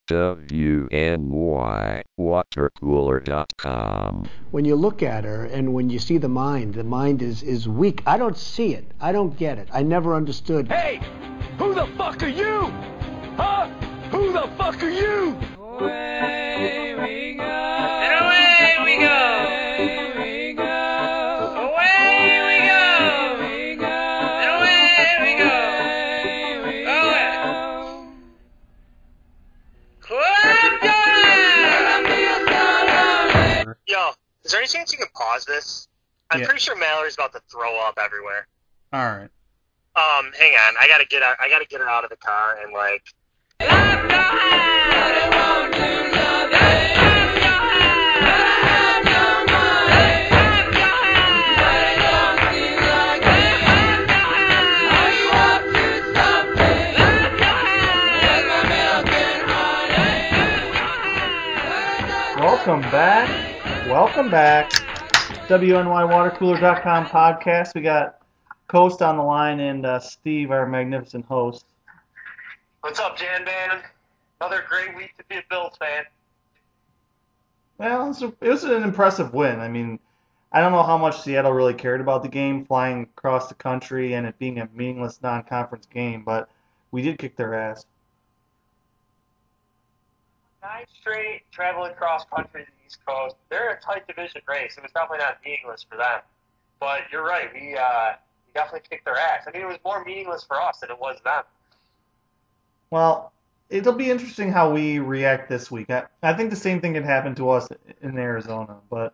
WNYWatercooler.com. When you look at her and when you see the mind is weak. I don't see it. I don't get it. I never understood. Hey, who the fuck are you? Huh? Who the fuck are you? Away we go. And away we go. Away we go. Away we go. We go. And away we go. Away. Clap your hands. Yo, is there any chance you can pause this? I'm pretty sure Mallory's about to throw up everywhere. All right. Hang on. I gotta get her out of the car and like. Clap your hands. But it won't do nothing. Clap your hands. Clap your money. Clap your hands. But it don't seem like it. Clap your hands. Are you up to something? Clap your hands. Where's my milk and honey? Welcome back. WNYWatercooler.com podcast. We got Coast on the line and Steve, our magnificent host. What's up, Jan Man? Another great week to be a Bills fan. Well, it was an impressive win. I mean, I don't know how much Seattle really cared about the game, flying across the country and it being a meaningless non-conference game, but we did kick their ass. 9 straight traveling cross country to the East Coast. They're a tight division race. It was definitely not meaningless for them. But you're right. We definitely kicked their ass. I mean, it was more meaningless for us than it was them. Well, it'll be interesting how we react this week. I think the same thing could happen to us in Arizona, but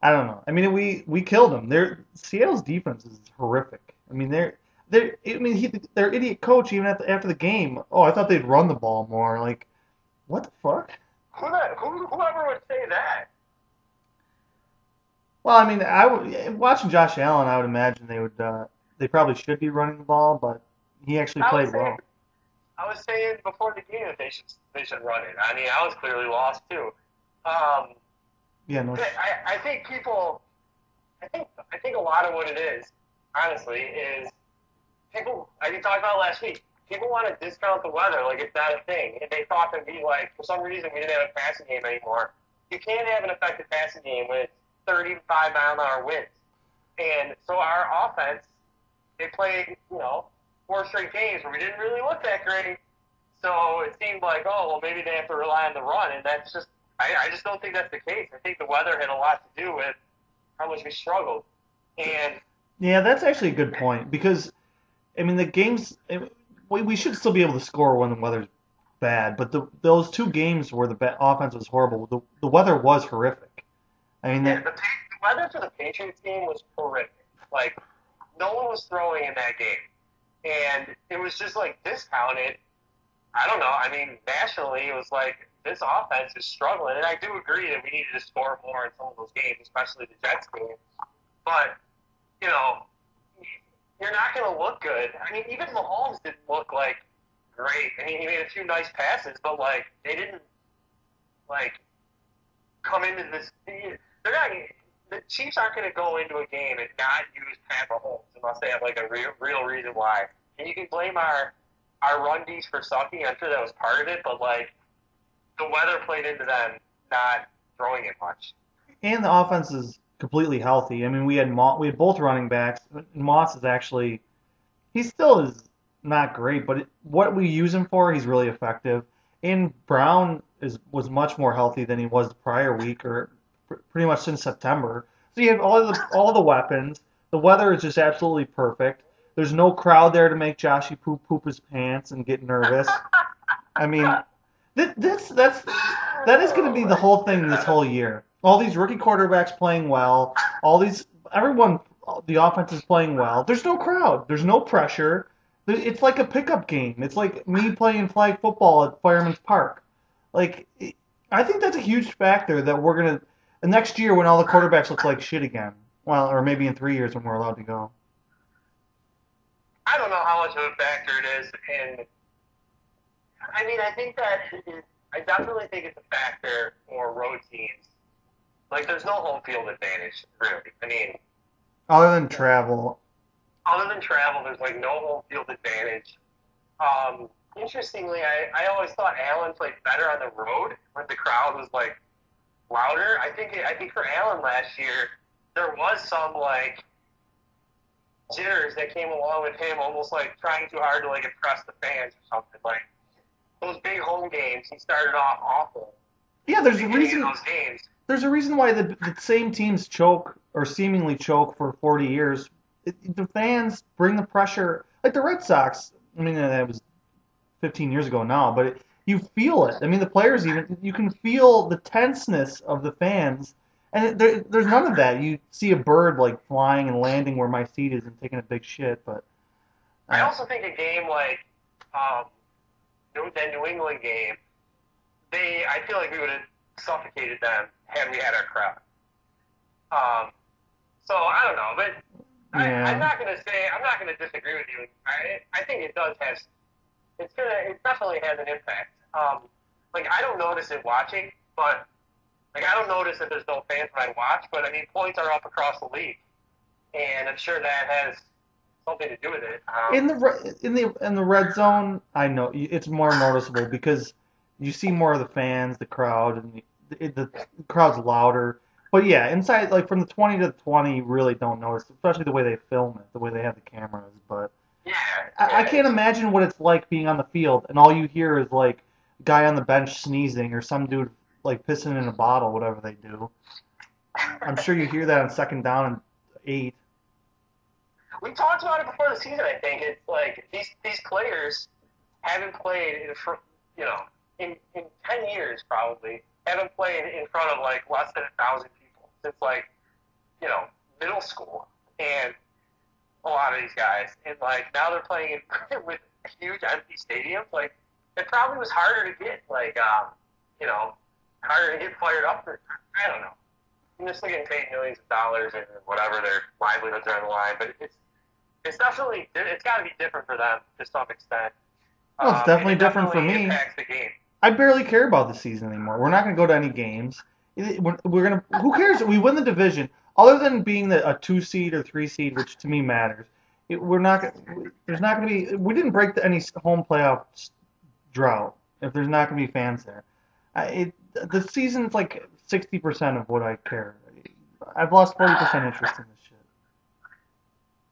I don't know. I mean, we killed them. Seattle's defense is horrific. I mean, their idiot coach even after the game. Oh, I thought they'd run the ball more. Like, what the fuck? Whoever would say that? Well, I mean, watching Josh Allen, I would imagine they probably should be running the ball, but he actually played well. I was saying before the game that they should run it. I mean, I was clearly lost too. Yeah, no. I think I think a lot of what it is, honestly, is people. I talked about it last week. People want to discount the weather like it's not a thing, and they thought there'd be like, for some reason we didn't have a passing game anymore. You can't have an effective passing game with 35-mile-an-hour winds, and so our offense, they played 4 straight games where we didn't really look that great. So it seemed like, oh, well, maybe they have to rely on the run, and that's just, I just don't think that's the case. I think the weather had a lot to do with how much we struggled. And yeah, that's actually a good point because, I mean, the games, we should still be able to score when the weather's bad, but those 2 games where the offense was horrible, the weather was horrific. I mean, the weather for the Patriots game was horrific. Like, no one was throwing in that game. And it was just like discounted. I don't know. I mean, nationally, it was like this offense is struggling. And I do agree that we needed to score more in some of those games, especially the Jets game. But, you're not going to look good. I mean, even Mahomes didn't look like great. I mean, he made a few nice passes, but like they didn't come into this. They're not. The Chiefs aren't going to go into a game and not use Pat Mahomes unless they have like a real reason why. And you can blame our run Ds for sucking. I'm sure that was part of it, but like the weather played into them not throwing it much. And the offense is completely healthy. I mean, we had both running backs. Moss is actually, he still is not great, but what we use him for, he's really effective. And Brown was much more healthy than he was the prior week, or pretty much since September. So you have all the weapons. The weather is just absolutely perfect. There's no crowd there to make Joshy poop his pants and get nervous. I mean, that is going to be the whole thing this whole year. All these rookie quarterbacks playing well. The offense is playing well. There's no crowd. There's no pressure. It's like a pickup game. It's like me playing flag football at Fireman's Park. Like, I think that's a huge factor that we're going to, next year when all the quarterbacks look like shit again. Well, or maybe in 3 years when we're allowed to go. I don't know how much of a factor it is, and I mean, I definitely think it's a factor for road teams. Like, there's no home field advantage, really. I mean, other than travel, there's like no home field advantage. interestingly, I always thought Allen played better on the road when the crowd was like louder. I think for Allen last year, there was some like jitters that came along with him, almost like trying too hard to like impress the fans or something. Like those big home games, he started off awful. Yeah, there's a Beginning reason. of those games. There's a reason why the same teams choke or seemingly choke for 40 years. The fans bring the pressure. Like the Red Sox. I mean, that was 15 years ago now, but you feel it. I mean, the players even you can feel the tenseness of the fans, and there's none of that. You see a bird like flying and landing where my seat is and taking a big shit, but I also think a game like that New England game, I feel like we would have suffocated them had we had our crowd. So I don't know, but Yeah. I'm not gonna disagree with you. I think it does have. It definitely has an impact. Like I don't notice it watching, but like I don't notice that there's no fans when I watch. But I mean, points are up across the league, and I'm sure that has something to do with it. In the red zone, I know it's more noticeable because you see more of the fans, the crowd, and the crowd's louder. But yeah, inside like from the 20 to the 20, you really don't notice, especially the way they film it, the way they have the cameras. But Yeah, I can't imagine what it's like being on the field and all you hear is like a guy on the bench sneezing or some dude like pissing in a bottle, whatever they do. I'm sure you hear that on second down and 8. We talked about it before the season. I think it's like these players haven't played in 10 years probably haven't played in front of like less than 1,000 people since like middle school, and a lot of these guys, and like now they're playing with huge empty stadiums. Like it probably was harder to get harder to get fired up. I don't know. They're still getting paid millions of dollars and whatever their livelihoods are on the line, but it's definitely got to be different for them to some extent. Well, it's definitely and it different for definitely me. impacts the game. I barely care about the season anymore. We're not going to go to any games. We're gonna. Who cares? We win the division. Other than being a 2 seed or 3 seed, which to me matters. We're not. There's not going to be. We didn't break any home playoff drought. If there's not going to be fans there, the season's like 60% of what I care. I've lost 40% interest in this shit.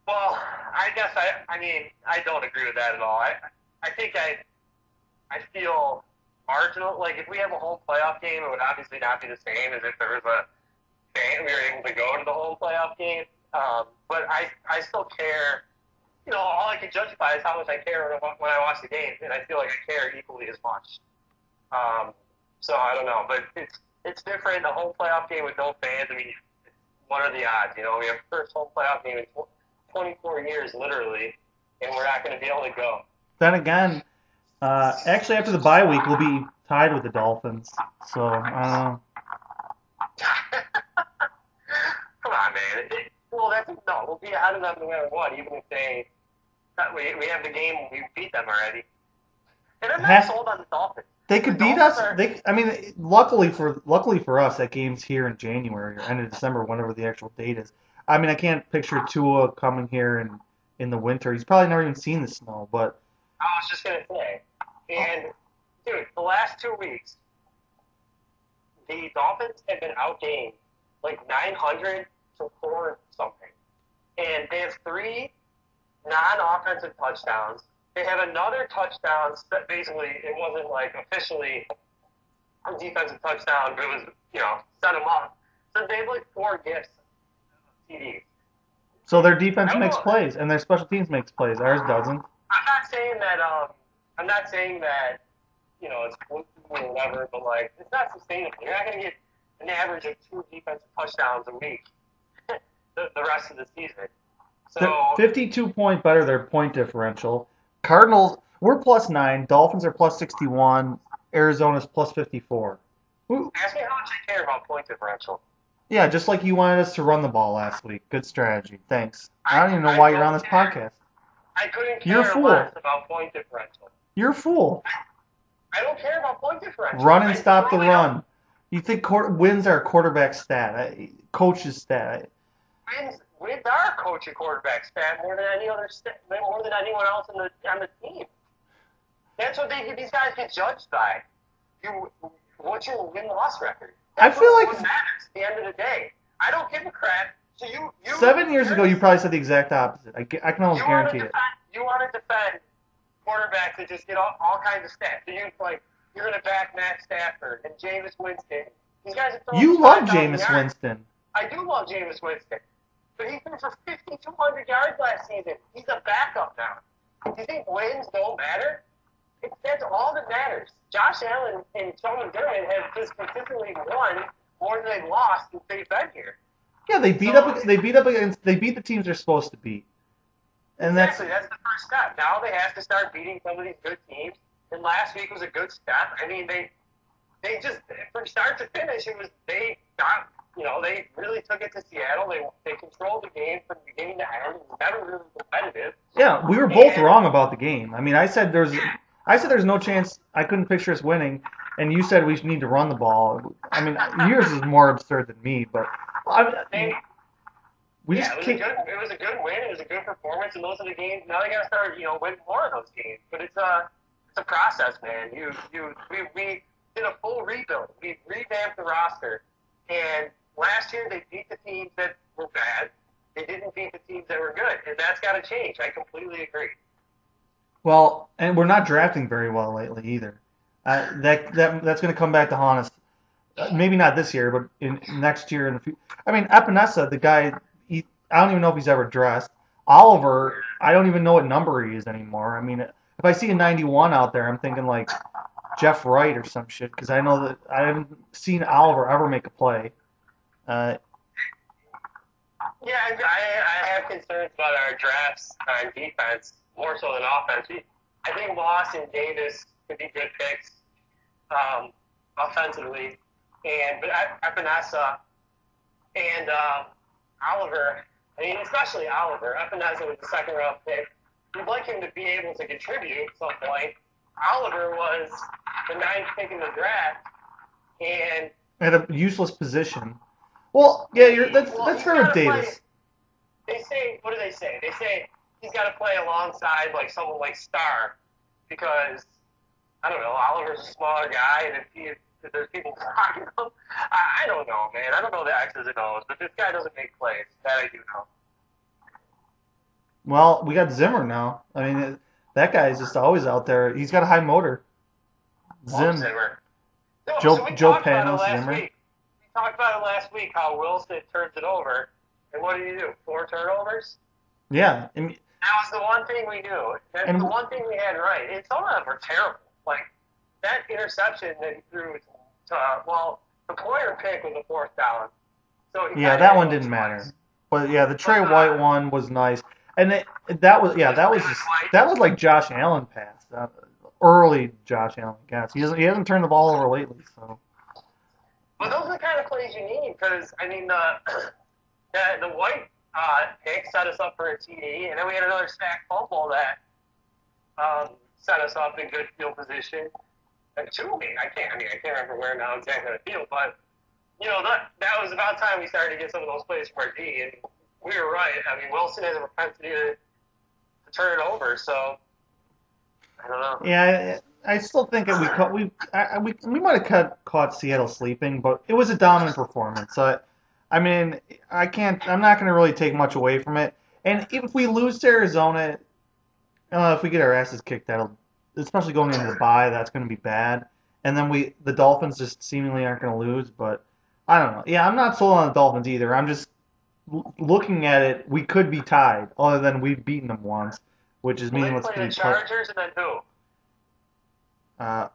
Well, I guess I mean I don't agree with that at all. I think I feel marginal. Like if we have a home playoff game, it would obviously not be the same as if there was a fan we were able to go to the home playoff game. But I still care. All I can judge by is how much I care when I watch the game, and I feel like I care equally as much. So I don't know, but it's different. A home playoff game with no fans. I mean, what are the odds? We have first home playoff game in 24 years, literally, and we're not going to be able to go. Then again, actually after the bye week, we'll be tied with the Dolphins. So I don't know. Come on, man. We'll be ahead of them no matter what, even if we have the game, we beat them already. And I'm not sold on the Dolphins. They could beat us. Luckily for us, that game's here in January or end of December, whenever the actual date is. I mean, I can't picture Tua coming here in the winter. He's probably never even seen the snow, but. I was just going to say. And, dude, the last 2 weeks, the Dolphins have been outgained like 900 to 4 something. And they have 3 non-offensive touchdowns. They have another touchdown that basically it wasn't like officially a defensive touchdown, but it was, set them up. So they have like 4 gifts of TDs. So their defense makes plays and their special teams makes plays. Ours doesn't. I'm not saying that it's fluky or whatever, but like it's not sustainable. You're not going to get an average of 2 defensive touchdowns a week the rest of the season. So 52 point better their point differential. Cardinals, we're +9. Dolphins are +61. Arizona's +54. Ask me how much I care about point differential. Yeah, just like you wanted us to run the ball last week. Good strategy. Thanks. I don't even know why you're on this podcast. I couldn't You're a care fool. less about point differential. You're a fool. I don't care about point differential. Run and stop the run. You think wins are a quarterback stat, coach's stat. Wins are coach and quarterback stat more than anyone else on the team. That's what these guys get judged by. What's your win-loss record? I That's feel what like matters at the end of the day. I don't give a crap. So you 7 years ago, you probably said the exact opposite. I can almost guarantee it. You want to defend quarterbacks that just get all kinds of stats. So you're going to back Matt Stafford and Jameis Winston. These guys are throwing You love 5,000 Jameis yards. Winston. I do love Jameis Winston. But he threw for 5,200 yards last season. He's a backup now. You think wins don't matter? That's all that matters. Josh Allen and Sean McDermott have just consistently won more than they've lost since they've been here. Yeah, they beat the teams they're supposed to beat. And that's the first step. Now they have to start beating some of these good teams. And last week was a good step. I mean, they just from start to finish, they really took it to Seattle. They controlled the game from beginning to end. It was never really competitive. Yeah, we were both wrong about the game. I mean, I said there's no chance. I couldn't picture us winning, and you said we need to run the ball. I mean, yours is more absurd than me, but it was a good win. It was a good performance in most of the games. Now they got to start, winning more of those games. But it's a process, man. We did a full rebuild. We revamped the roster, and last year they beat the teams that were bad. They didn't beat the teams that were good, and that's got to change. I completely agree. Well, and we're not drafting very well lately either. That's going to come back to haunt us. Maybe not this year, but in next year in the future. I mean, Epinesa, the guy, I don't even know if he's ever dressed. Oliver, I don't even know what number he is anymore. I mean, if I see a 91 out there, I'm thinking like Jeff Wright or some shit, because I know that I haven't seen Oliver ever make a play. Yeah, I have concerns about our drafts on defense more so than offense. I think Moss and Davis could be good picks offensively, but Epinesa and Oliver. I mean, especially Oliver. Epinesa was the second-round pick. You'd like him to be able to contribute at some point. Oliver was the 9th pick in the draft, and at a useless position. Well, yeah, that's fair with Davis. They say, what do they say? They say he's got to play alongside like someone like Starr, because I don't know, Oliver's a smaller guy, and if there's people blocking him, I don't know, man. I don't know the X's and O's, but this guy doesn't make plays. That I do know. Well, we got Zimmer now. I mean, that guy is just always out there. He's got a high motor. Zimmer. No, Joe Panos, Zimmer. We talked about it last week, how Wilson turns it over. And what did he do? 4 turnovers? Yeah. That was the one thing we knew. That's the one thing we had right. And some of them were terrible. Like, that interception that he threw the Poyer pick was a 4th down. So that one didn't matter. But, yeah, the Trey White one was nice. And that was like Josh Allen pass. Early Josh Allen pass. He hasn't turned the ball over lately, so. But those are the kind of plays you need, because, I mean, the White pick set us up for a TD, and then we had another sack fumble that set us up in good field position. And I can't remember where now exactly on the field, but that was about time we started to get some of those plays from our D, and we were right. I mean, Wilson has a propensity to turn it over, so I don't know. Yeah, I still think that we might have caught Seattle sleeping, but it was a dominant performance. I mean, I'm not going to really take much away from it. And if we lose to Arizona, if we get our asses kicked, especially going into the bye, that's going to be bad. And then the Dolphins just seemingly aren't going to lose, but I don't know. Yeah, I'm not sold on the Dolphins either. I'm just looking at it. We could be tied, other than we've beaten them once, which is meaningless. They play the Chargers and then who? Hold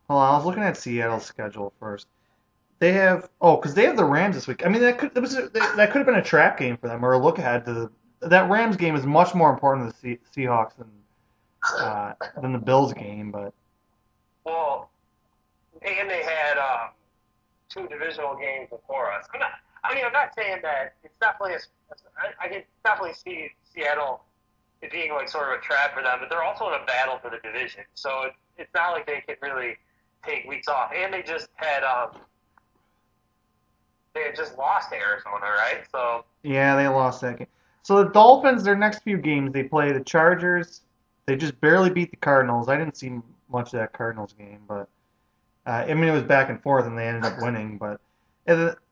on, I was looking at Seattle's schedule first. They have because they have the Rams this week. I mean, that could have been a trap game for them, or a look ahead to that Rams game is much more important to the Seahawks than the Bills game. But and they had 2 divisional games before us. I'm not saying that it's definitely I can definitely see Seattle as being like sort of a trap for them, but they're also in a battle for the division, so it's not like they can really take weeks off. And they just had just lost to Arizona, right? So yeah, they lost that game. So the Dolphins, their next few games, they play the Chargers, They just barely beat the Cardinals. I didn't see much of that Cardinals game, but I mean it was back and forth, and they ended up winning. But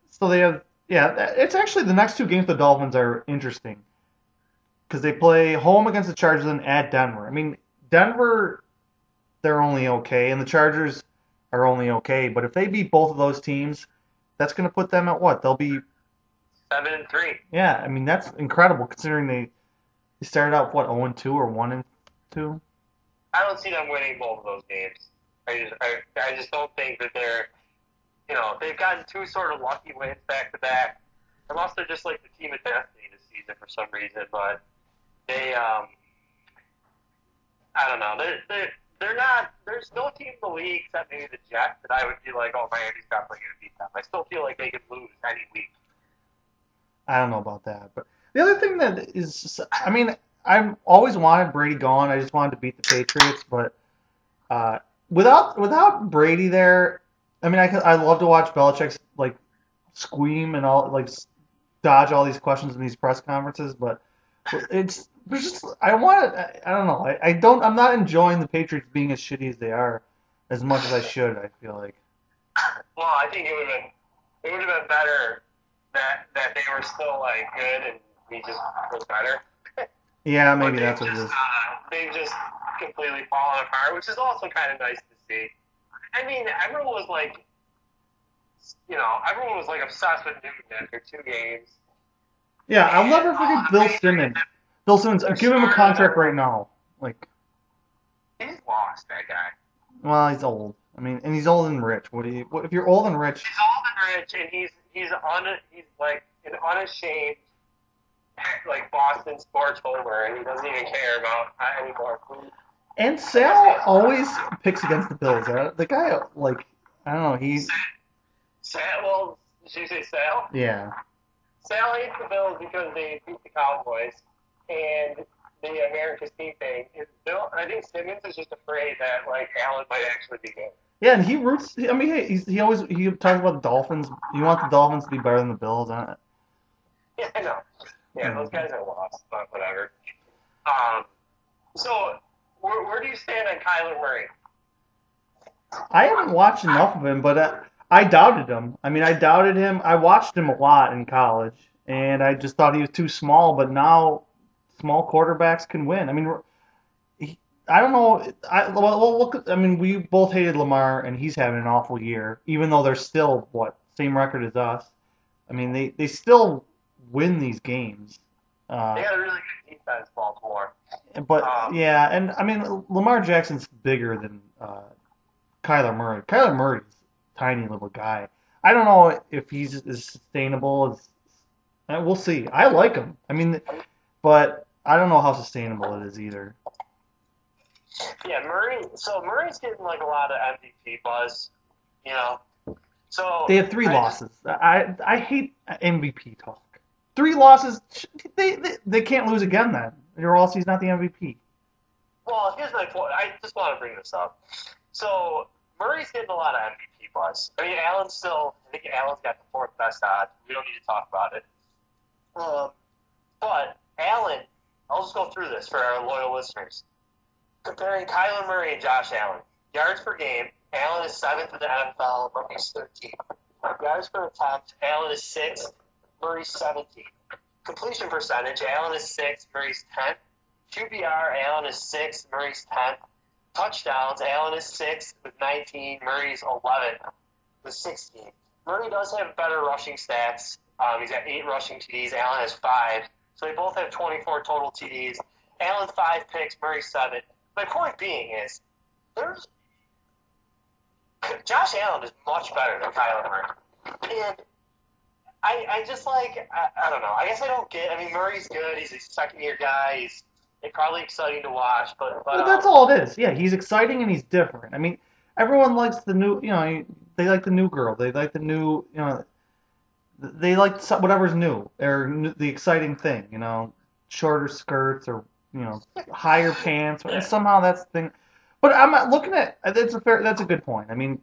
so they have, yeah. It's actually the next two games for the Dolphins are interesting because they play home against the Chargers and at Denver. I mean Denver, they're only okay, and the Chargers are only okay. But if they beat both of those teams, that's going to put them at what? They'll be 7-3. yeah. I mean that's incredible considering they started out what 0-2 or 1-2. I don't see them winning both of those games. I just don't think that they're, they've gotten two sort of lucky wins back to back, unless they're just like the team of destiny this season for some reason. But they, I don't know. They're not. There's no team in the league except maybe the Jets that I would be like, oh, Miami's definitely going to beat them. I still feel like they could lose any week. I don't know about that, but the other thing that is, I mean, I've always wanted Brady gone. I just wanted to beat the Patriots, but without Brady there, I mean, I love to watch Belichick like squeam and all like dodge all these questions in these press conferences, but there's just I don't know. I'm not enjoying the Patriots being as shitty as they are as much as I should. I feel like. Well, I think it would have been better that they were still like good and we just was better. Yeah, maybe that's what it is. They've just completely fallen apart, which is also kind of nice to see. I mean, everyone was like obsessed with Newton after 2 games. Yeah, I'll never forget Bill Simmons. Bill Simmons, give him a contract right now. Like, he's lost, that guy. well, he's old. I mean, and he's old and rich. What if you're old and rich? He's old and rich, and he's like an unashamed like Boston sports homer, and he doesn't even care about any more food. And Sal always picks against the Bills. The guy, like, I don't know, he's... Sal, well, did you say Sal? Yeah. Sal hates the Bills because they beat the Cowboys, and the America's team thing is Bill. I think Simmons is just afraid that like Allen might actually be good. Yeah, and he roots. I mean, he talks about the Dolphins. He wants the Dolphins to be better than the Bills. Yeah, I know. Yeah, those guys are lost, but whatever. So where do you stand on Kyler Murray? I haven't watched enough of him, but I doubted him. I mean, I doubted him. I watched him a lot in college, and I just thought he was too small. But now, small quarterbacks can win. I mean, I don't know. Well, look. I mean, we both hated Lamar, and he's having an awful year. Even though they're still same record as us. I mean, they still win these games. They got a really good defense, Baltimore. But yeah, and I mean, Lamar Jackson's bigger than Kyler Murray. Kyler Murray's a tiny little guy. I don't know if he's as sustainable as. We'll see. I like him. I mean, but I don't know how sustainable it is either. Yeah, Murray. So Murray's getting like a lot of MVP buzz, So they have 3 losses. I hate MVP talk. 3 losses. They can't lose again then. Or else he's not the MVP. Well, here's my point. I just want to bring this up. So Murray's getting a lot of MVP buzz. I mean, I think Allen's got the 4th best odds. We don't need to talk about it. But Allen, I'll just go through this for our loyal listeners. Comparing Kyler Murray and Josh Allen. Yards per game, Allen is 7th in the NFL, Murray's 13th. Yards per attempt, Allen is 6th, Murray's 17th. Completion percentage, Allen is 6th, Murray's 10th. QBR, Allen is 6th, Murray's 10th. Touchdowns, Allen is 6th with 19, Murray's 11th with 16. Murray does have better rushing stats. He's got 8 rushing TDs, Allen has 5. So they both have 24 total TDs. Allen 5 picks, Murray 7. My point being is, Josh Allen is much better than Kyler Murray. And I just I don't know. I guess I don't get. I mean, Murray's good. He's a 2nd-year guy. He's probably exciting to watch. But that's all it is. Yeah, he's exciting and he's different. I mean, everyone likes the new. They like the new girl. They like the new. They like whatever's new or the exciting thing. Shorter skirts or higher pants. And somehow that's the thing. But I'm not looking at. That's a good point. I mean.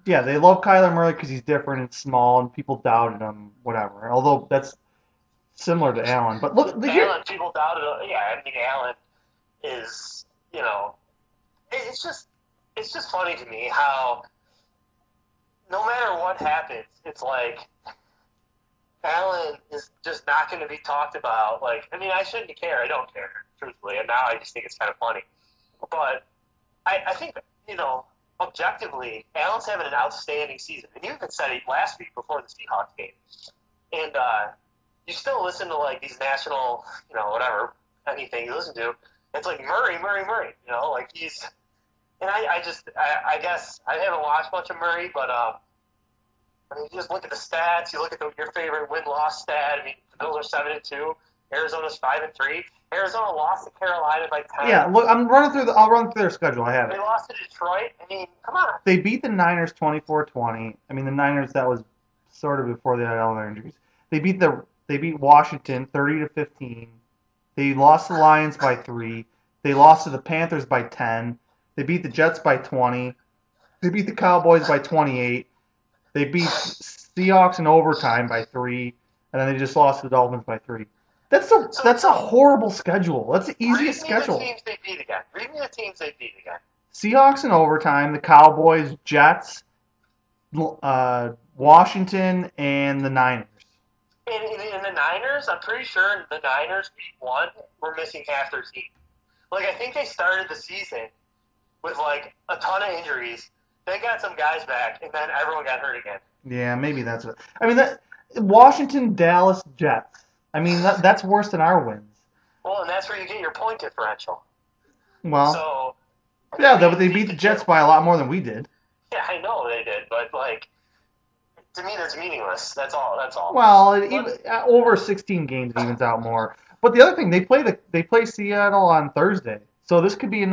Yeah, they love Kyler Murray because he's different and small, and people doubted him, whatever. Although that's similar to Allen. But look, Allen, people doubted him. Yeah, I think Allen is you know, it's just funny to me how no matter what happens, it's like Allen is just not going to be talked about. Like, I mean, I shouldn't care. I don't care, truthfully. And now I just think it's kind of funny. But I think, objectively, Allen's having an outstanding season. And you even said it last week before the Seahawks game. And you still listen to, like, these national, whatever, anything you listen to. It's like Murray. Like he's – and I guess I haven't watched much of Murray, but I mean, you just look at the stats. You look at your favorite win-loss stat. I mean, the Bills are 7-2. Arizona's 5-3. Arizona lost to Carolina by 10. Yeah, look, I'll run through their schedule. I have it. They lost to Detroit. I mean, come on. They beat the Niners 24-20. I mean, the Niners, that was sort of before they had all their injuries. They beat Washington 30-15. They lost to the Lions by 3. They lost to the Panthers by 10. They beat the Jets by 20. They beat the Cowboys by 28. They beat Seahawks in overtime by 3, and then they just lost to the Dolphins by 3. That's a horrible schedule. That's the easiest schedule. Read me the teams they beat again. Seahawks in overtime, the Cowboys, Jets, Washington, and the Niners. In the Niners, I'm pretty sure the Niners week 1 were missing half their team. Like, I think they started the season with, like, a ton of injuries. They got some guys back, and then everyone got hurt again. Yeah, maybe that's it. I mean, Washington, Dallas, Jets. I mean, that's worse than our wins. Well, and that's where you get your point differential. Well, so, yeah, but they beat the Jets by a lot more than we did. Yeah, I know they did, but, like, to me, that's meaningless. That's all. Well, over 16 games, it evens out more. But the other thing, they play Seattle on Thursday, so this could be a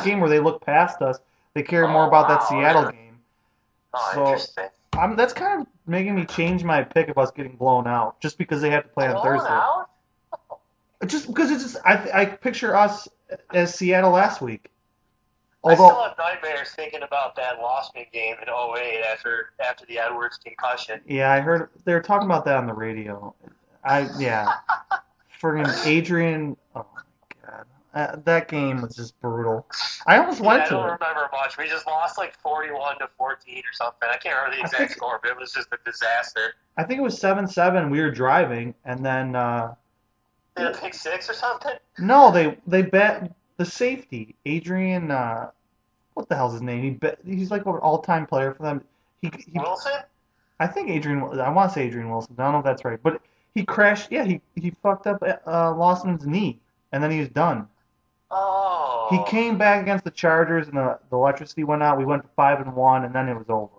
game where they look past us. They care more about that Seattle game. Oh, so, interesting. That's kind of making me change my pick of us getting blown out, just because they have to play on Thursday. Out? Just because I picture us as Seattle last week. I still have nightmares thinking about that Losman game in 2008 after the Edwards concussion. Yeah, I heard they were talking about that on the radio. Friggin' Adrian. Oh my god, that game was just brutal. I almost went to it. I don't remember much. We just lost like 41-14 or something. I can't remember the exact score, but it was just a disaster. I think it was 7-7. We were driving, and then they had a pick 6 or something. No, they bet the safety Adrian. What the hell's his name? He's like an all-time player for them. He Wilson? I think Adrian. I want to say Adrian Wilson. I don't know if that's right, but he crashed. Yeah, he fucked up Lawson's knee, and then he was done. Oh. He came back against the Chargers, and the electricity went out. We went to 5-1, and then it was over.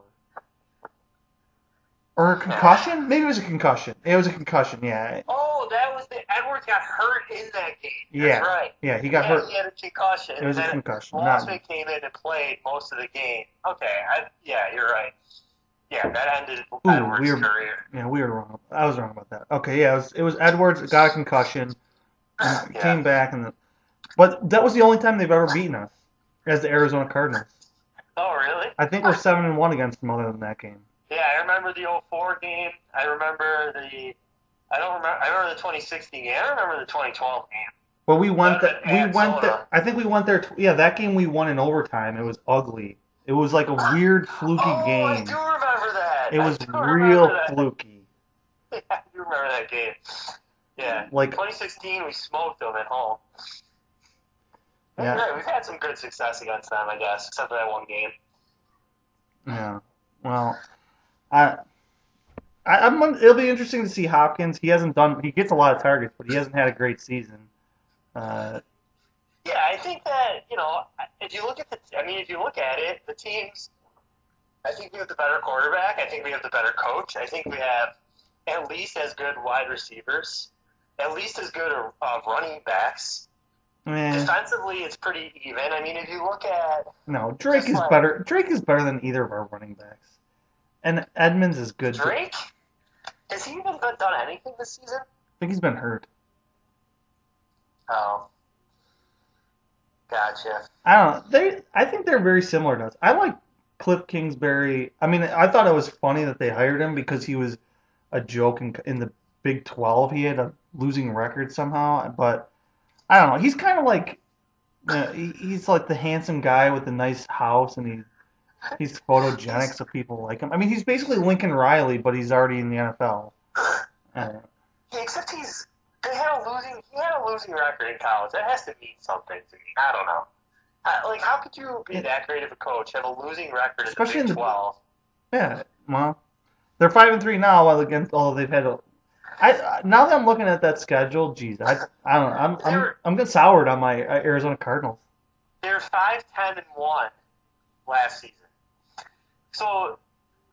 Or a concussion? Maybe it was a concussion. It was a concussion. Yeah. Oh, that was Edwards got hurt in that game. Yeah. That's right. Yeah, he got hurt. He had a concussion. It was a concussion. Losman came in and played most of the game. Okay. You're right. Yeah, that ended Edwards' career. Yeah, we were wrong. I was wrong about that. Okay, yeah, it was Edwards got a concussion, and came back, but that was the only time they've ever beaten us as the Arizona Cardinals. Oh, really? I think we're 7-1 against them other than that game. Yeah, I remember the 2004 game. I remember the 2016 game. I don't remember the 2012 game. Well, we went there. I think we went there. Yeah, that game we won in overtime. It was ugly. It was like a weird, fluky game. I do remember that. It was real fluky. Yeah, I do remember that game. Yeah. Like 2016, we smoked them at home. Yeah. Right, we've had some good success against them, I guess, except for that one game. Yeah. Well, it'll be interesting to see Hopkins. He gets a lot of targets, but he hasn't had a great season. Yeah, I think that, if you look at it, the teams, I think we have the better quarterback. I think we have the better coach. I think we have at least as good wide receivers, at least as good running backs. Defensively, it's pretty even. I mean, if you look at... No, Drake is better. Drake is better than either of our running backs. And Edmonds is good. Drake? Has he even done anything this season? I think he's been hurt. Oh. Gotcha. I don't know. I think they're very similar to us. I like Cliff Kingsbury. I mean, I thought it was funny that they hired him because he was a joke in the Big 12. He had a losing record somehow, but I don't know. He's kind of like He's like the handsome guy with the nice house, and he's photogenic, so people like him. I mean, he's basically Lincoln Riley, but he's already in the NFL. Yeah, except he had a losing record in college. That has to mean something to me. I don't know. Like, how could you be that great of a coach, have a losing record Especially in in the the- Big 12? Yeah, well, they're 5-3 now. Although they've had now that I'm looking at that schedule, geez, I don't know. I'm getting soured on my Arizona Cardinals. They were 5-10-1 last season. So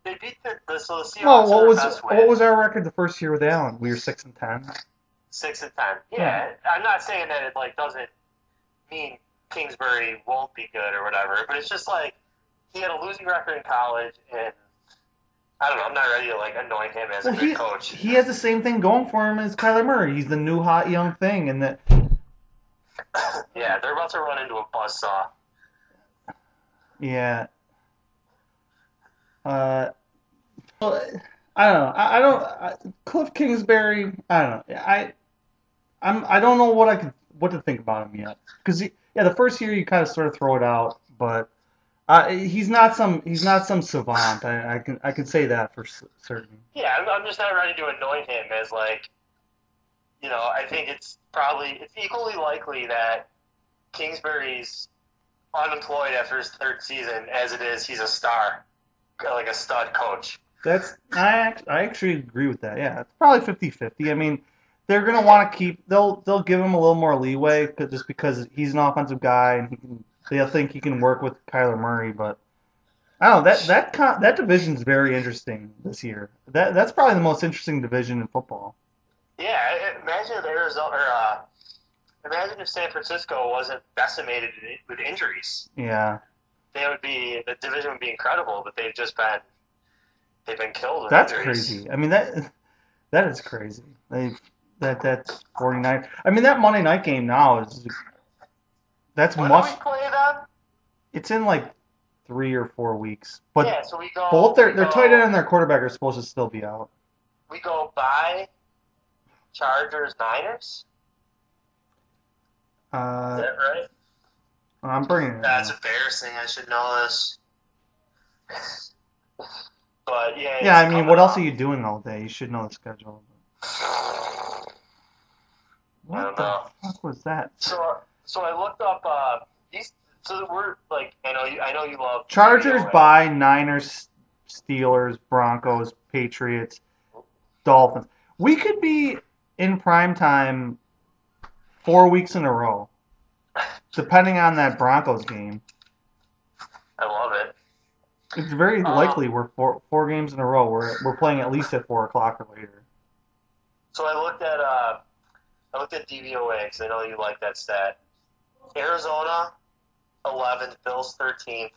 they beat the Seahawks. Well, were the best win. what was our record the first year with Allen? We were 6-10. 6-10. Yeah, I'm not saying that it like doesn't mean Kingsbury won't be good or whatever, but it's just like he had a losing record in college, and I don't know. I'm not ready to like anoint him as a good coach. He has the same thing going for him as Kyler Murray. He's the new hot young thing, and that. Yeah, they're about to run into a buzzsaw. Yeah. Well, I don't know. Cliff Kingsbury. I don't know. I don't know what to think about him yet. Because the first year you kind of sort of throw it out, but he's not some savant. I can say that for certain. Yeah, I'm just not ready to anoint him as like, I think it's equally likely that Kingsbury's unemployed after his third season as it is he's a star, like a stud coach. I actually agree with that. Yeah, it's probably 50-50. I mean, they're gonna want to keep. They'll give him a little more leeway just because he's an offensive guy and they'll think he can work with Kyler Murray. But I don't know, that division's very interesting this year. That's probably the most interesting division in football. Yeah, imagine if San Francisco wasn't decimated with injuries. Yeah, the division would be incredible, but they've been killed with that's injuries. crazy. I mean that is crazy. That's 49. I mean that Monday night game now that's When much. do we play them? It's in like 3 or 4 weeks, but Yeah, so we go. both their tight end and their quarterback are supposed to still be out. We go by Chargers, Niners. Is that right? I'm bringing it. That's up. embarrassing. I should know this. But yeah. Yeah, I it's mean, coming what else up. are you doing all day? You should know the schedule. What I don't the know. fuck was that? So I looked up these. So we're like, I know you love Chargers DVOA. by Niners, Steelers, Broncos, Patriots, Dolphins. We could be in prime time 4 weeks in a row, depending on that Broncos game. I love it. It's very likely we're four games in a row. We're playing at least at 4 o'clock or later. So I looked at DVOA because I know you like that stat. Arizona 11th, Bills 13th.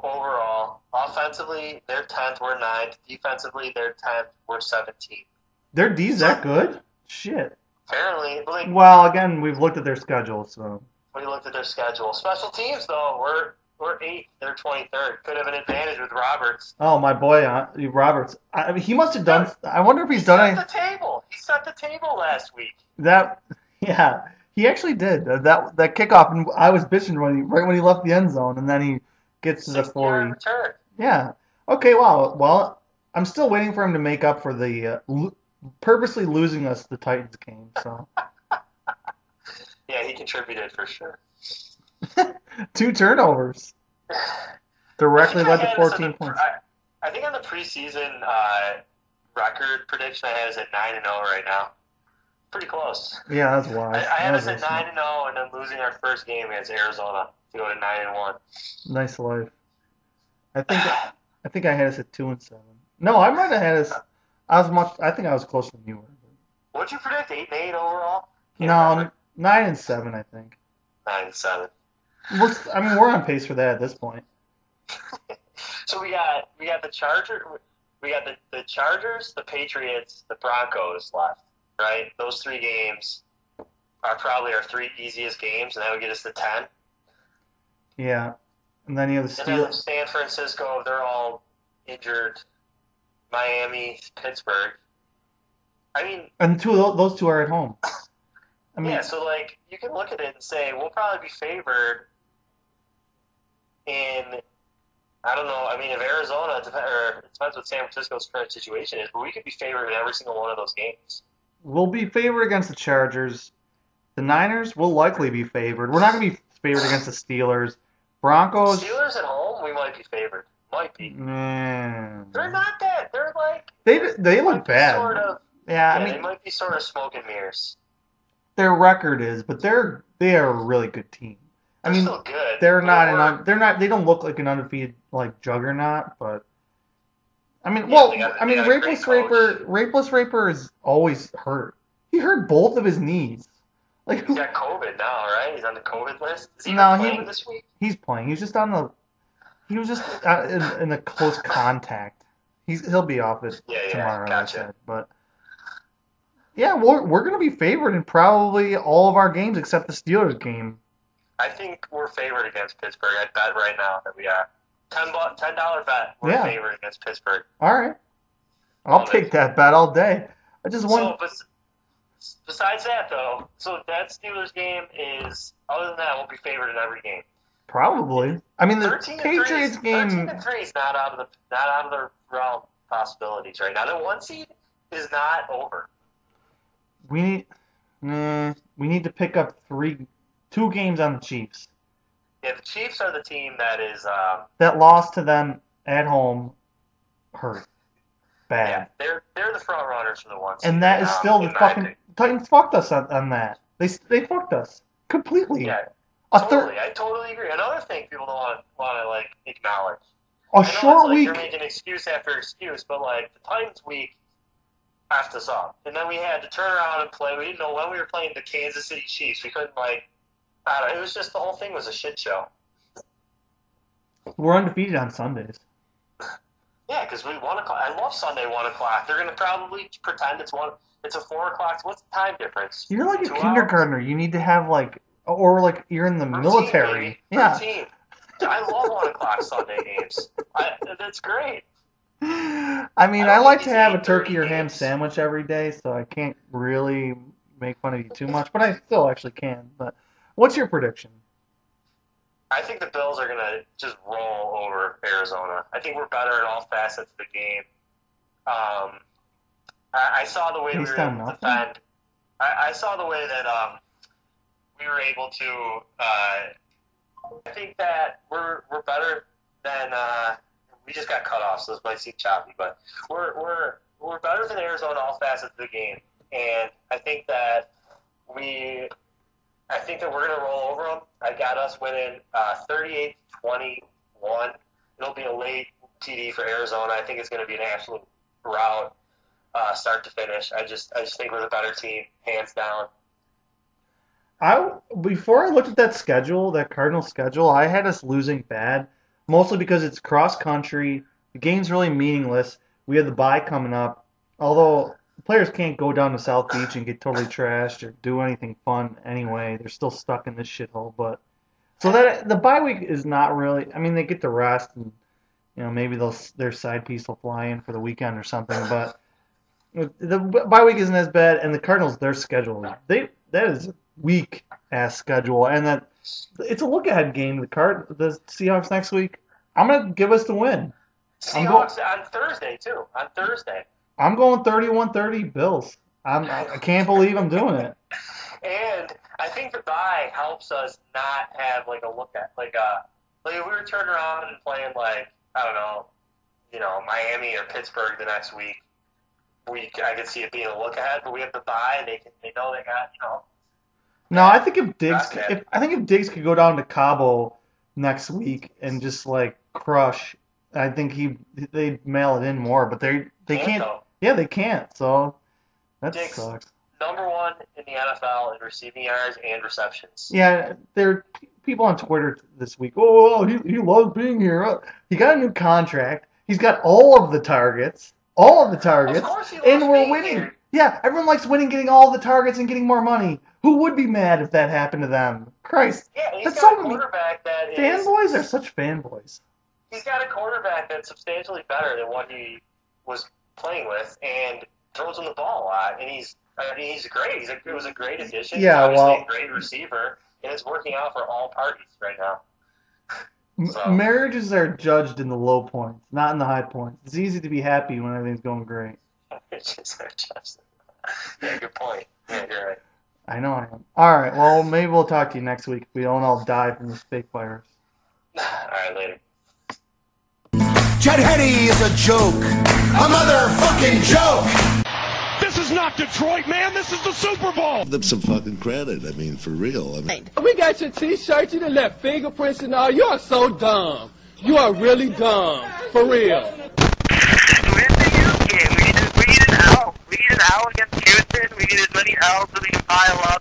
Overall, offensively they're 10th, we're 9th. Defensively they're 10th, we're 17th. Their D's that good? Shit. Apparently, like, Well, again, we've looked at their schedule, so. we looked at their schedule. Special teams though, we're 8th, they're 23rd. Could have an advantage with Roberts. Oh, my boy, Roberts. I mean, he must have done. I wonder if he's done Set anything. the table. He set the table last week. That, yeah, he actually did. That kickoff, and I was bitching right when he left the end zone, and then he gets to the 60-yard 40. return. Yeah. Okay. Wow. Well, I'm still waiting for him to make up for the purposely losing us the Titans game. So. Yeah, he contributed for sure. 2 turnovers. Directly led to 14 points. I think on the preseason record prediction I had is at 9-0 right now. Pretty close. Yeah, that's wise. I had us That at was 9-0 and then losing our first game against Arizona to go to 9-1. nice life. I think I had us at 2-7. No, I might have had us. I think I was closer than you were. What'd you predict? 8-8 overall? Can't No, remember. 9-7, I think. 9-7. We're on pace for that at this point. So we got the the Chargers, the Patriots, the Broncos left, right? Those 3 games are probably our 3 easiest games, and that would get us to 10. Yeah, and then you have the And then Steelers. San Francisco, they're all injured. Miami, Pittsburgh. I mean, And those two are at home. I mean, Yeah, so like you can look at it and say we'll probably be favored in, I don't know. I mean, if Arizona, or it depends what San Francisco's current situation is, but we could be favored in every single one of those games. we'll be favored against the Chargers. The Niners will likely be favored. We're not going to be favored against the Steelers. Broncos. Steelers at home, we might be favored. Might be. Mm, They're not that. They're like they might look be bad. Sort of. Yeah, I Yeah, mean, they might be sort of smoke and mirrors. their record is, but they are a really good team. I They're mean, still good. they're but not we're- they're not they don't look like an undefeated like juggernaut, but I mean, Yeah, well, they got- I they mean, got a great Rapeless Raper is always hurt. He hurt both of his knees. Like He's got COVID now, right? He's on the COVID list. Is he No, even he playing was- this week? he's playing. He was just in a close contact. He'll be off it Yeah, tomorrow. gotcha. I said, but yeah, we're gonna be favored in probably all of our games except the Steelers game. I think we're favored against Pittsburgh. I'd bet right now that we are. $10 bet. We're Yeah. favored against Pittsburgh. All right, I'll Love take it. that bet all day. I just want. So, besides that, though, so that Steelers game is, other than that, we'll be favored in every game. Probably. I mean, the 13 Patriots game. 13-3 is not out of the realm of possibilities right now. The 1 seed is not over. We need to pick up 2 games on the Chiefs. Yeah, the Chiefs are the team that is. That loss to them at home hurt bad. Yeah, they're the front runners for the 1 seed. And that is still the in my fucking opinion. Titans fucked us on that. They fucked us completely. Yeah, A totally. I totally agree. Another thing people don't want to like acknowledge. a I know short it's like week. you're making excuse after excuse, but like the Titans week effed us up, and then we had to turn around and play. We didn't know when we were playing the Kansas City Chiefs. We couldn't like. I don't know. It was just the whole thing was a shit show. We're undefeated on Sundays. Yeah, because we 1 o'clock. I love Sunday 1 o'clock. They're gonna probably pretend it's one. It's a 4 o'clock. What's the time difference? You're like a 2 hours? kindergartner. You need to have or like you're in the Routine, military. baby. Yeah. Routine. I love 1 o'clock Sunday games. That's great. I mean, I I don't like think to these have a 8:30 turkey or ham games- sandwich every day, so I can't really make fun of you too much, but I still actually can. But what's your prediction? I think the Bills are gonna just roll over Arizona. I think we're better in all facets of the game. I saw the way we Based were on able to nothing? defend. I saw the way that we were able to. I think that we're better than. We just got cut off, so this might seem choppy, but we're better than Arizona all facets of the game, and I think that we're gonna roll over them. I got us winning 38-21. It'll be a late TD for Arizona. I think it's gonna be an absolute rout, start to finish. I just think we're the better team, hands down. Before I looked at that schedule, that Cardinals schedule, I had us losing bad, mostly because it's cross country. The game's really meaningless. We have the bye coming up. Although players can't go down to South Beach and get totally trashed or do anything fun anyway. They're still stuck in this shithole. But so that the bye week is not really. I mean, they get to rest and maybe their side piece will fly in for the weekend or something. But the bye week isn't as bad. And the Cardinals, their schedule, that is weak ass schedule, and that it's a look ahead game. The Seahawks next week. I'm gonna give us the win. Seahawks on Thursday too. On Thursday. I'm going 31-30 Bills. I can't believe I'm doing it. And I think the bye helps us not have like a look at like if we were turning around and playing like I don't know, Miami or Pittsburgh the next week. I could see it being a look ahead, but we have the bye. They know they got No, I think if Diggs, That's it. if Diggs could go down to Cabo next week and just like crush, I think they'd mail it in more. But they can't. though. Yeah, they can't. So that Diggs. sucks. Number 1 in the NFL in receiving yards and receptions. Yeah, there are people on Twitter this week. Oh, he loves being here. He got a new contract. He's got all of the targets. Of course he loves And we're being winning. here. Yeah, everyone likes winning, getting all the targets and getting more money. Who would be mad if that happened to them? Christ. Yeah, he's That's got a so many- quarterback that is. Fanboys are such fanboys. He's got a quarterback that's substantially better than what he was playing with, and throws him the ball a lot. And he's I mean, he's great. It was a great addition. Yeah, He's obviously well- a great receiver, and it's working out for all parties right now. So. Marriages are judged in the low points, not in the high points. It's easy to be happy when everything's going great. Yeah, good point. Yeah, you're right. I know I am. All right, well, maybe we'll talk to you next week if we don't all die from this fake virus. All right, later. Chad Henne is a joke. A motherfucking joke. This is not Detroit, man. This is the Super Bowl. Give them some fucking credit. I mean, for real. I mean, We got your t-shirt, you done left fingerprints and all. You are so dumb. You are really dumb. For real. Where's the youth game? We need an L. We need an L against Houston. We need as many L's as we can pile up.